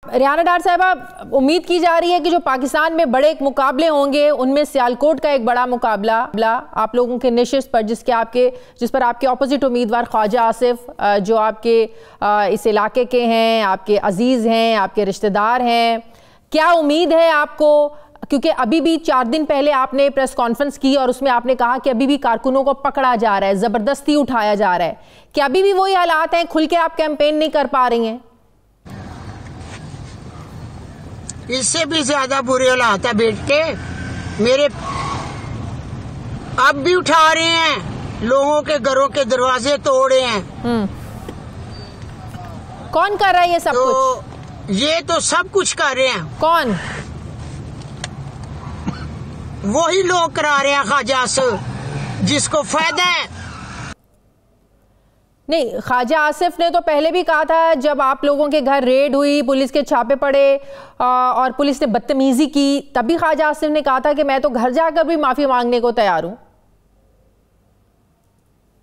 ریانہ ڈار صاحبہ، امید کی جا رہی ہے کہ جو پاکستان میں بڑے ایک مقابلے ہوں گے ان میں سیالکوٹ کا ایک بڑا مقابلہ آپ لوگوں کے نشست پر جس پر آپ کے اپوزٹ امیدوار خواجہ آصف جو آپ کے اس علاقے کے ہیں، آپ کے عزیز ہیں، آپ کے رشتہ دار ہیں، کیا امید ہے آپ کو؟ کیونکہ ابھی بھی 4 دن پہلے آپ نے پریس کانفرنس کی اور اس میں آپ نے کہا کہ ابھی بھی کارکنوں کو پکڑا جا رہا ہے، زبردستی اٹھایا جا رہا ہے، کہ ابھی بھی وہی حالات ہیں، کھل کے آپ کیمپین نہیں کر پا رہی ہیں؟ اس سے بھی زیادہ برے حالات ہے بیٹے میرے، اب بھی اٹھا رہے ہیں، لوگوں کے گھروں کے دروازے توڑے ہیں۔ کون کر رہا ہے یہ سب کچھ؟ یہ تو سب کچھ کر رہے ہیں۔ کون؟ وہی لوگ کرا رہے ہیں خواجہ آصف، جس کو فائدہ ہے۔ نہیں، خواجہ آصف نے تو پہلے بھی کہا تھا جب آپ لوگوں کے گھر ریڈ ہوئی، پولیس کے چھاپے پڑے اور پولیس نے بدتمیزی کی، تب بھی خواجہ آصف نے کہا تھا کہ میں تو گھر جا کر بھی معافی مانگنے کو تیار ہوں۔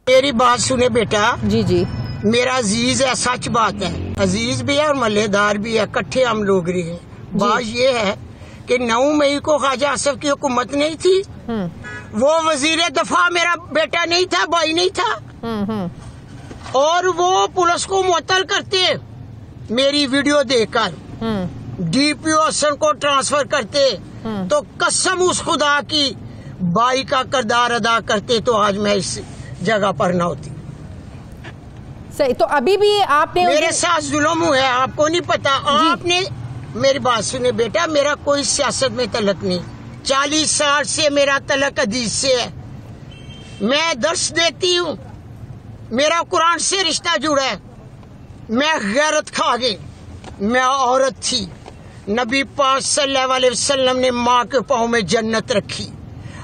میری بات سنے بیٹا، جی میرا عزیز ہے، سچ بات ہے، عزیز بھی ہے اور محلے دار بھی ہے، کٹھے ہم لوگ رہے ہیں۔ بات یہ ہے کہ 9 مئی کو خواجہ آصف کی حکومت نہیں تھی، وہ وزیر دفاع میرا بیٹا نہیں تھا، بھائی نہیں تھا، اور وہ پولیس کو معطل کرتے میری ویڈیو دیکھ کر، ڈی پی او حسن کو ٹرانسفر کرتے، تو قسم اس خدا کی بھائی کا کردار ادا کرتے تو آج میں اس جگہ پر نہ ہوتی۔ صحیح، تو ابھی بھی آپ نے میرے ساتھ ظلم ہوا ہے، آپ کو نہیں پتا۔ آپ نے میری بات سنے بیٹا، میرا کوئی سیاست میں تعلق نہیں، 40 سال سے میرا تعلق حدیث سے ہے، میں درس دیتی ہوں، میرا قرآن سے رشتہ جڑا ہے، میں غیرت کھا گئی، میں عورت تھی، نبی پاک صلی اللہ علیہ وسلم نے ماں کے پاؤں میں جنت رکھی،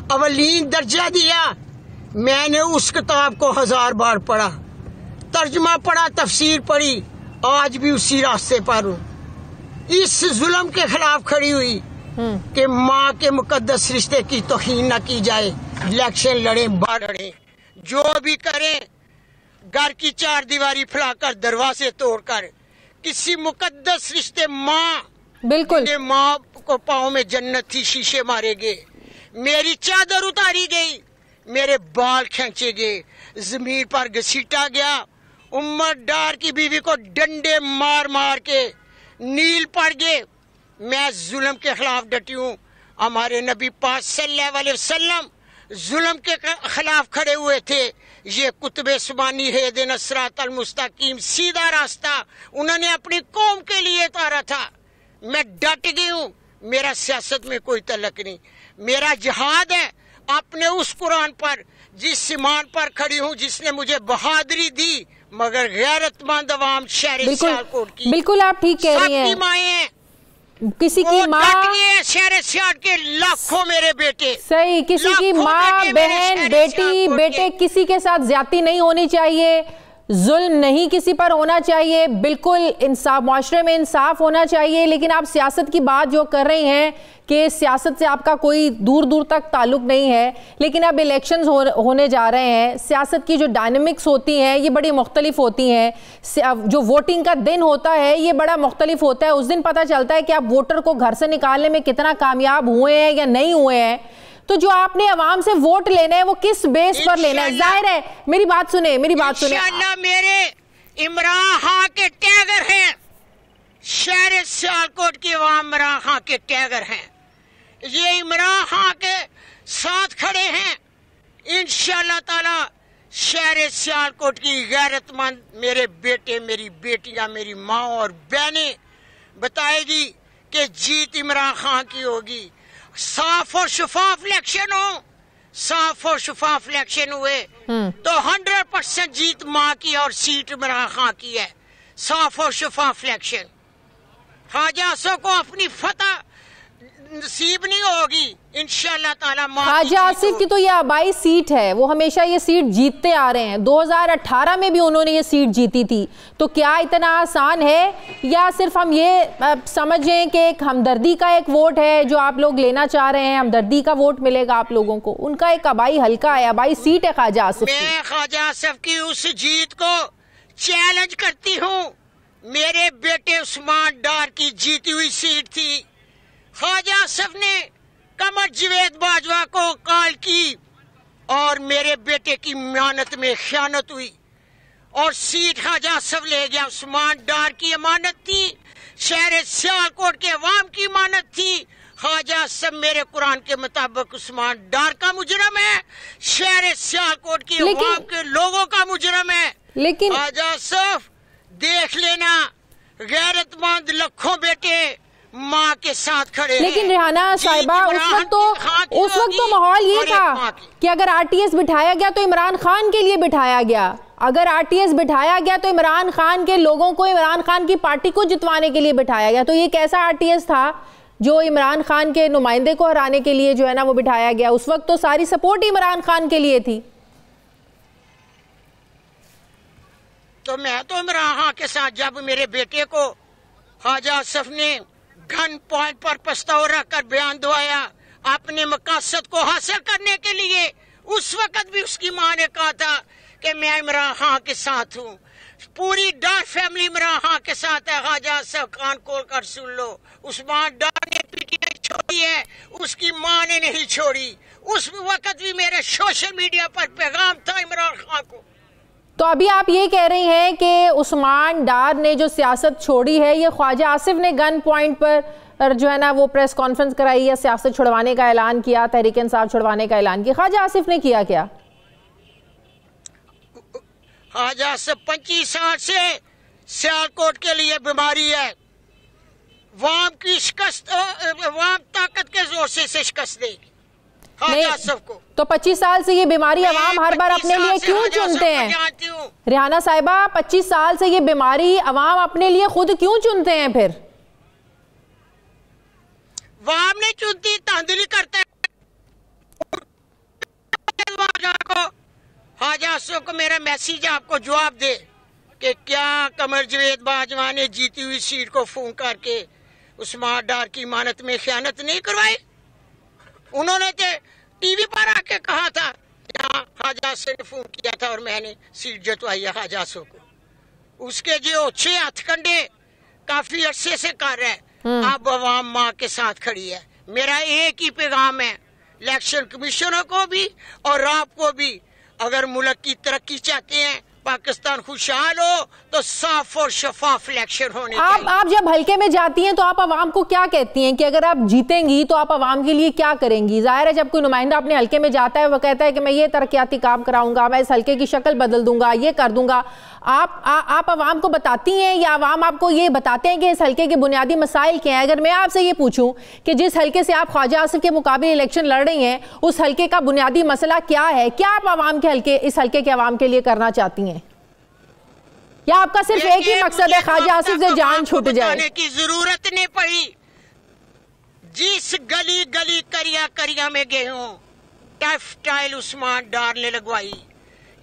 اولین درجہ دیا، میں نے اس کتاب کو 1000 بار پڑھا، ترجمہ پڑھا، تفسیر پڑھی، آج بھی اسی راستے پر ہوں۔ اس ظلم کے خلاف کھڑی ہوئی کہ ماں کے مقدس رشتے کی توہین نہ کی جائے، الیکشن لڑیں، باہر لڑیں، جو بھی کریں، گھر کی 4 دیواری پھیلا کر، دروازے توڑ کر، کسی مقدس رشتے بالکل ماں کو پاؤں میں جنت تھی، شیشے مارے گئے، میری چادر اتاری گئی، میرے بال کھینچے گئے، زمین پر گھسیٹا گیا، عمر ڈار کی بیوی کو ڈنڈے مار مار کے نیل پڑ گئے۔ میں ظلم کے خلاف ڈٹی ہوں، ہمارے نبی پاک صلی اللہ علیہ وسلم ظلم کے خلاف کھڑے ہوئے تھے، یہ کتب سبانی ہے دن الصراط المستقیم، سیدھا راستہ انہوں نے اپنی قوم کے لیے اتارا تھا۔ میں ڈٹ گئی ہوں، میرا سیاست میں کوئی تعلق نہیں، میرا جہاد ہے اپنے اس قرآن پر، جس ایمان پر کھڑی ہوں، جس نے مجھے بہادری دی، مگر غیرت مند عوام شہر سیالکوٹ کی، بالکل آپ ٹھیک کہہ رہی ہیں، سب کی مائیں ہیں، کسی کی ماں شہر سیالکوٹ کے لاکھوں میرے بیٹے، صحیح، کسی کی ماں، بہن، بیٹے کسی کے ساتھ زیادتی نہیں ہونی چاہیے، ظلم نہیں کسی پر ہونا چاہیے، بالکل انصاف، معاشرے میں انصاف ہونا چاہیے۔ لیکن آپ سیاست کی بات جو کر رہی ہیں کہ سیاست سے آپ کا کوئی دور تک تعلق نہیں ہے، لیکن اب الیکشنز ہونے جا رہے ہیں، سیاست کی جو ڈائنامکس ہوتی ہیں یہ بڑی مختلف ہوتی ہیں، جو ووٹنگ کا دن ہوتا ہے یہ بڑا مختلف ہوتا ہے، اس دن پتہ چلتا ہے کہ آپ ووٹر کو گھر سے نکالنے میں کتنا کامیاب ہوئے ہیں یا نہیں ہوئے ہیں۔ تو جو آپ نے عوام سے ووٹ لینا ہے وہ کس بیس پر لینا ہے؟ ظاہر ہے، میری بات سنیں انشاءاللہ میرے عمران خان کے ٹیگر ہیں، شہر سیالکوٹ کی عوام عمران خان کے ٹیگر ہیں، یہ عمران خان کے ساتھ کھڑے ہیں، انشاءاللہ تعالی شہر سیالکوٹ کی غیرت مند میرے بیٹے، میری بیٹیاں، میری ماں اور بہنیں بتائے گی کہ جیت عمران خان کی ہوگی۔ صاف اور شفاف الیکشن ہو، صاف اور شفاف الیکشن ہوئے تو 100% جیت ماں کی اور سیٹ عمران خان کی ہے، صاف اور شفاف الیکشن۔ خواجہ آصف کو اپنی فتح نصیب نہیں ہوگی، انشاءاللہ تعالی خواجہ آصف کی تو یہ آبائی سیٹ ہے، وہ ہمیشہ یہ سیٹ جیتتے آ رہے ہیں، 2018 میں بھی انہوں نے یہ سیٹ جیتی تھی، تو کیا اتنا آسان ہے؟ یا صرف ہم یہ سمجھیں کہ ایک ہمدردی کا ایک ووٹ ہے جو آپ لوگ لینا چاہ رہے ہیں، ہمدردی کا ووٹ ملے گا آپ لوگوں کو؟ ان کا ایک آبائی حلقہ ہے، آبائی سیٹ ہے خواجہ آصف کی۔ میں خواجہ آصف کی اس جیت کو چیلنج کرتی ہوں میرے بیٹے عثمان ڈار کی جیتی ہوئی سیٹ تھی. خواجہ آصف نے قمر جاوید باجوہ کو کال کی اور میرے بیٹے کی امانت میں خیانت ہوئی اور سیٹ خواجہ آصف لے گیا. عثمان ڈار کی امانت تھی, شہر سیالکوٹ کے عوام کی امانت تھی. خواجہ آصف میرے قرآن کے مطابق عثمان ڈار کا مجرم ہے, شہر سیالکوٹ کے عوام کے لوگوں کا مجرم ہے. لیکن خواجہ آصف دیکھ لینا, غیرت مند لکھوں بیٹے ماں کے ساتھ کھڑے ہیں. لیکن ریحانہ صاحبہ اس وقت تو ماحول یہ تھا کہ اگر آر ٹی ایس بٹھایا گیا تو عمران خان کے لیے بٹھایا گیا, اگر آر ٹی ایس بٹھایا گیا تو عمران خان کے لوگوں کو, عمران خان کی پارٹی کو جتوانے کے لیے بٹھایا گیا. تو یہ کیسا آر ٹی ایس تھا جو عمران خان کے نمائندے کو ہرانے کے لیے جو ہے نا وہ بٹھایا گیا؟ اس وقت تو ساری سپورٹ عمران خان کے لیے تھی. تو میں تو عمران خان کے ساتھ, جب میرے بیٹے کو خواجہ آصف نے گن پوائنٹ پر پستاؤ رکھ کر بیان دعایا اپنے مقاصد کو حاصل کرنے کے لیے, اس وقت بھی اس کی ماں نے کہا تھا کہ میں عمران خان کے ساتھ ہوں. پوری ڈار فیملی عمران خان کے ساتھ ہے. خواجہ آصف خان کھول کر سن لو, عثمان ڈار نے پی ٹی آئی چھوڑی ہے, اس کی ماں نے نہیں چھوڑی. اس وقت بھی میرے سوشل میڈیا پر پیغام تھا عمران خان کو. تو ابھی آپ یہ کہہ رہی ہیں کہ عثمان ڈار نے جو سیاست چھوڑی ہے, یہ خواجہ آصف نے گن پوائنٹ پر جو ہے نا وہ پریس کانفرنس کرائی یا سیاست چھڑوانے کا اعلان کیا, تحریک انصاف چھڑوانے کا اعلان کیا؟ خواجہ آصف نے کیا کیا؟ خواجہ آصف 25 سال سے سیالکوٹ کے لیے بیماری ہے. عوام کی شکست, عوام طاقت کے زور سے شکست دے گی خواجہ آصف کو. تو 25 سال سے یہ بیماری عوام ہر بار اپنے لیے کیوں چنتے ہیں؟ ریحانہ صاحبہ 25 سال سے یہ بیماری عوام اپنے لیے خود کیوں چنتے ہیں پھر؟ عوام نہیں چنتی, تاندلی کرتے ہیں. خواجہ آصف کو میرا میسیج آپ کو جواب دے کہ کیا قمر جاوید باجوہ نے جیتی ہوئی سیٹ کو فون کر کے عثمان ڈار کی امانت میں خیانت نہیں کروائی؟ انہوں نے ٹی وی پر آ کے کہا تھا خواجہ آصف نے فون کیا تھا اور میں نے سیٹ جتوائی ہے خواجہ آصف کو. اس کے جو 6 ہتھ کنڈے کافی عرصے سے کر رہے ہیں, اب عوام ماں کے ساتھ کھڑی ہے. میرا ایک ہی پیغام ہے الیکشن کمیشنر کو بھی اور آپ کو بھی, اگر ملک کی ترقی چاہتے ہیں, پاکستان خوشحال ہو, تو صاف اور شفاف الیکشن ہونے چاہیے. آپ جب حلقے میں جاتی ہیں تو آپ عوام کو کیا کہتی ہیں کہ اگر آپ جیتیں گی تو آپ عوام کے لیے کیا کریں گی؟ ظاہر ہے جب کوئی نمائندہ اپنے حلقے میں جاتا ہے وہ کہتا ہے کہ میں یہ ترقیاتی کام کراؤں گا, میں اس حلقے کی شکل بدل دوں گا, یہ کر دوں گا. آپ عوام کو بتاتی ہیں یا عوام آپ کو یہ بتاتے ہیں کہ اس حلقے کے بنیادی مسائل کیا ہیں؟ اگر میں آپ سے یہ پوچھوں کہ جس حلقے سے آپ خواجہ آصف کے مقابلے الیکشن لڑ رہی ہیں, اس حلقے کا بنیادی مسئلہ کیا ہے, کیا آپ عوام کے اس حلقے کے عوام کے لیے کرنا چاہتی ہیں, یا آپ کا صرف ایک ہی مقصد ہے خواجہ آصف سے جان چھوٹ جائے؟ کی ضرورت نہیں پڑی. جس گلی گلی کریا میں گئے ہوں ٹیکسٹائل عثمان ڈار نے لگوائی.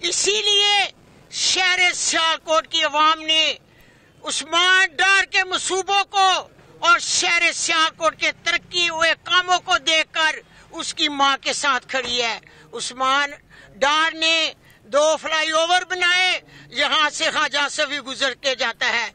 اسی لیے شہر سیالکوٹ کی عوام نے عثمان ڈار کے منصوبوں کو اور شہر سیالکوٹ کے ترقی ہوئے کاموں کو دیکھ کر اس کی ماں کے ساتھ کھڑی ہے. عثمان ڈار نے 2 فلائی اوور بنائے, یہاں سے خواجہ آصف بھی گزر کے جاتا ہے.